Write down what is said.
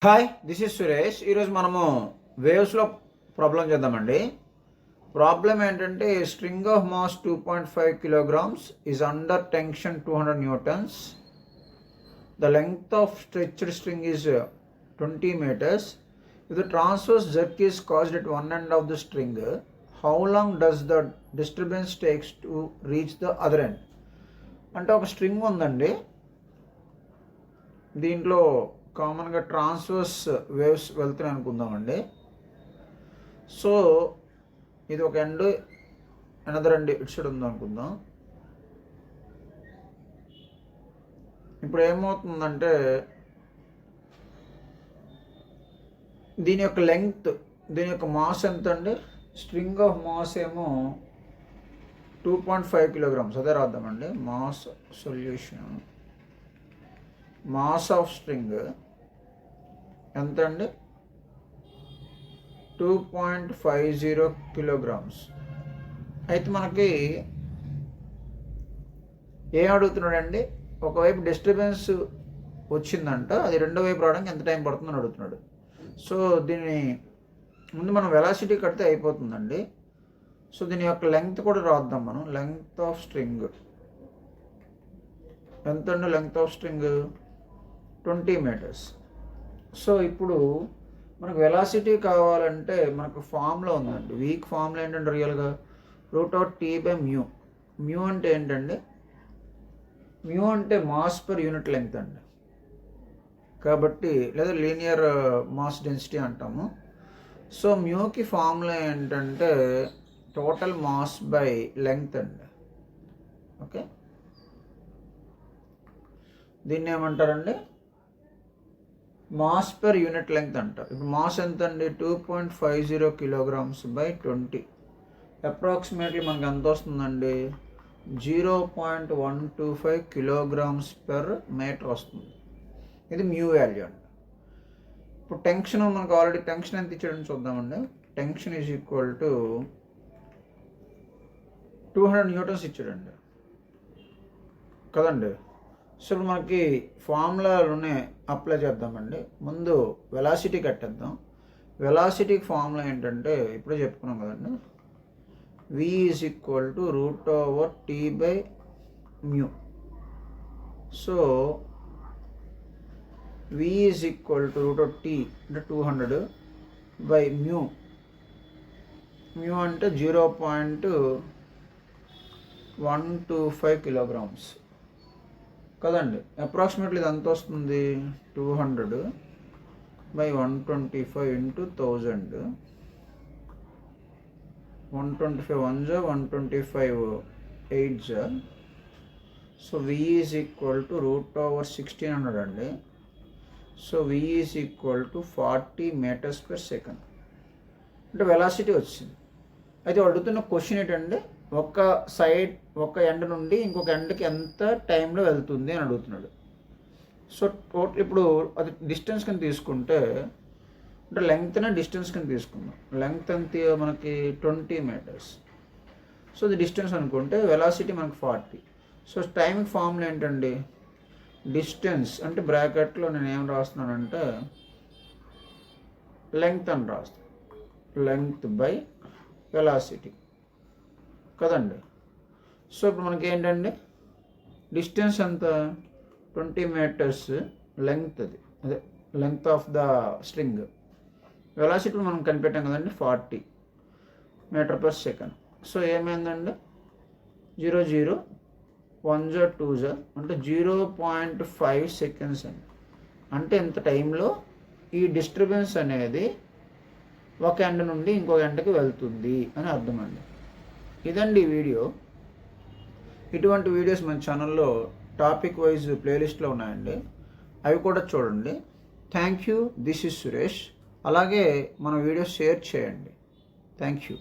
Hi, this is Suresh. ఈరోజు మనము వేవ్స్లో problem చేద్దామండి. ప్రాబ్లం ఏంటంటే string of mass 2.5 kilograms is under tension 200 newtons. The length of stretched string is 20 meters. If the transverse jerk is caused at one end of the string, how long does the disturbance takes to reach the other end? అంటే ఒక string ఉందండి, దీంట్లో కామన్గా transverse waves వెళ్తున్నాయి అనుకుందామండి. So ఇది ఒక end, another end ఇటు side ఉంది అనుకుందాం. ఇప్పుడు ఏమవుతుందంటే దీని యొక్క లెంగ్త్, దీని యొక్క మాస్ ఎంత అండి? స్ట్రింగ్ ఆఫ్ మాస్ ఏమో 2.5 kilograms. అదే రాద్దామండి. Mass solution, mass of string ఎంత అండి? 2.50 kilograms. అయితే మనకి ఏం అడుగుతున్నాడండి? ఒకవైపు డిస్టర్బెన్స్ వచ్చిందంట, అది రెండో వైపు రావడానికి ఎంత టైం పడుతుందని అడుగుతున్నాడు. సో దీన్ని ముందు మనం వెలాసిటీ కడితే అయిపోతుందండి. సో దీని యొక్క లెంగ్త్ కూడా రాద్దాం మనం. లెంగ్త్ ఆఫ్ స్ట్రింగ్ ఎంత అండి? Length of string 20 meters. So ఇప్పుడు మనకు వెలాసిటీ కావాలంటే మనకు ఫామ్లో ఉందండి. వీక్ ఫామ్లో ఏంటంటే రియల్గా √T/μ. మ్యూ అంటే ఏంటండి? మ్యూ అంటే మాస్ పర్ యూనిట్ లెంగ్త్ అండి. కాబట్టి లేదా లీనియర్ మాస్ డెన్సిటీ అంటాము. సో మ్యూకి ఫార్ములా ఏంటంటే టోటల్ మాస్ బై లెంగ్త్ అండి. ఓకే, దీన్ని ఏమంటారండి? మాస్ పర్ యూనిట్ లెంగ్త్ అంటారు. ఇప్పుడు మాస్ ఎంత అండి? 2.50 kilograms by 20. అప్రాక్సిమేట్లీ మనకి ఎంత వస్తుందండి? 0.125 kilograms per meter వస్తుంది. ఇది మ్యూ వాల్యూ అండి. ఇప్పుడు టెన్షన్ మనకు ఆల్రెడీ టెన్షన్ ఎంత ఇచ్చాడని చూద్దామండి. Tension is equal to 200 newtons ఇచ్చాడండి కదండి. సో ఇప్పుడు మనకి ఫార్ములాలోనే అప్లై చేద్దామండి. ముందు వెలాసిటీ కట్టేద్దాం. వెలాసిటీకి ఫార్ములా ఏంటంటే ఇప్పుడే చెప్పుకున్నాం కదండి. V is equal to √T/μ. So V is equal to √T అంటే 200 బై మ్యూ. మ్యూ అంటే 0.125 kilograms కదండి. అప్రాక్సిమేట్లీ ఇది ఎంత వస్తుంది? 200 by 125 into 1000. 125 1 125 8. So V is equal to √1600 అండి. So V is equal to 40 meters per second అంటే velocity వచ్చింది. అయితే అడుగుతున్న క్వశ్చన్ ఏంటంటే ఒక సైడ్, ఒక ఎండ్ నుండి ఇంకొక ఎండ్కి ఎంత టైంలో వెళ్తుంది అని అడుగుతున్నాడు. సో టోటల్ ఇప్పుడు అది డిస్టెన్స్ కింద తీసుకుంటే అంటే లెంగ్త్నే డిస్టెన్స్ కింద తీసుకుందాం. లెంగ్త్ ఎంత మనకి 20 meters. సో ఇది డిస్టెన్స్ అనుకుంటే వెలాసిటీ మనకి 40. సో టైమింగ్ ఫార్ములా ఏంటండి? డిస్టెన్స్ అంటే బ్రాకెట్లో నేను ఏం రాస్తున్నానంటే లెంగ్త్ అని రాస్తాను. లెంగ్త్ బై వెలాసిటీ కదండి. సో ఇప్పుడు మనకి ఏంటండి? డిస్టెన్స్ ఎంత? 20 meters లెంగ్త్, అదే length of the string. Velocity మనం కనిపెట్టాం కదండి, 40 meter per second. సో ఏమైందండి? 0 0 1 2 అంటే 0.5 seconds అండి. అంటే ఇంత టైంలో ఈ డిస్టర్బెన్స్ అనేది ఒక ఎండ్ నుండి ఇంకొక ఎండ్కి వెళ్తుంది అని అర్థం అండి. ఇదండి వీడియో. ఇటువంటి వీడియోస్ మన ఛానల్లో టాపిక్ వైజ్ ప్లేలిస్ట్లో ఉన్నాయండి, అవి కూడా చూడండి. Thank you. This is Suresh. అలాగే మన వీడియోస్ షేర్ చేయండి. Thank you.